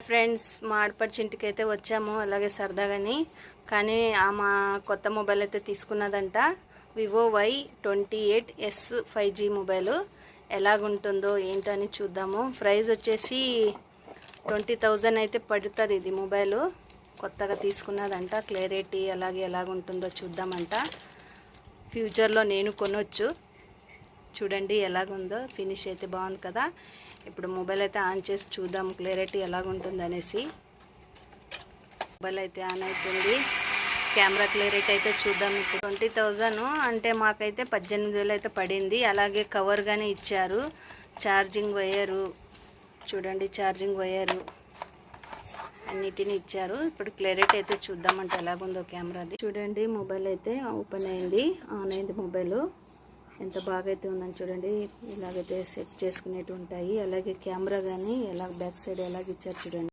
friends మా ఆడపడిచి ఇంటికి అయితే వచ్చాము అలాగే సరదాగాని కానీ మా కొత్త మొబైల్ అయితే తీసుకున్నదంట వివో Y28s 5G మొబైల్ ఎలాగుంటుందో ఏంటని చూద్దాము ప్రైస్ వచ్చేసి 20,000 అయితే పడుతుంది ఇది మొబైల్ కొత్తగా తీసుకున్నదంట క్లారిటీ అలాగే ఎలాగుంటుందో చూద్దామంట ఫ్యూచర్లో నేను కొనొచ్చు చూడండి ఎలాగుందో ఫినిష్ అయితే బాగుంది కదా ఇప్పుడు మొబైల్ అయితే ఆన్ చేసి చూద్దాం క్లారిటీ ఎలాగుంటుంది అనేసి మొబైల్ అయితే ఆన్ అవుతుంది కెమెరా క్లారిటీ అయితే చూద్దాం ఇప్పుడు 20,000 అంటే మాకైతే 18,000 అయితే పడింది అలాగే కవర్ గానే ఇచ్చారు ఛార్జింగ్ వైరు చూడండి ఛార్జింగ్ వైరు అన్నిటిని ఇచ్చారు ఇప్పుడు క్లారిటీ అయితే చూద్దామంటే ఎలాగుందో కెమెరాది చూడండి మొబైల్ అయితే ఓపెన్ అయింది ఆన్ అయింది మొబైల్ ఎంత బాగా అయితే ఉందని చూడండి ఇలాగైతే సెట్ చేసుకునేవి ఉంటాయి అలాగే కెమెరా కానీ ఎలా బ్యాక్ సైడ్ ఎలాగ ఇచ్చారు చూడండి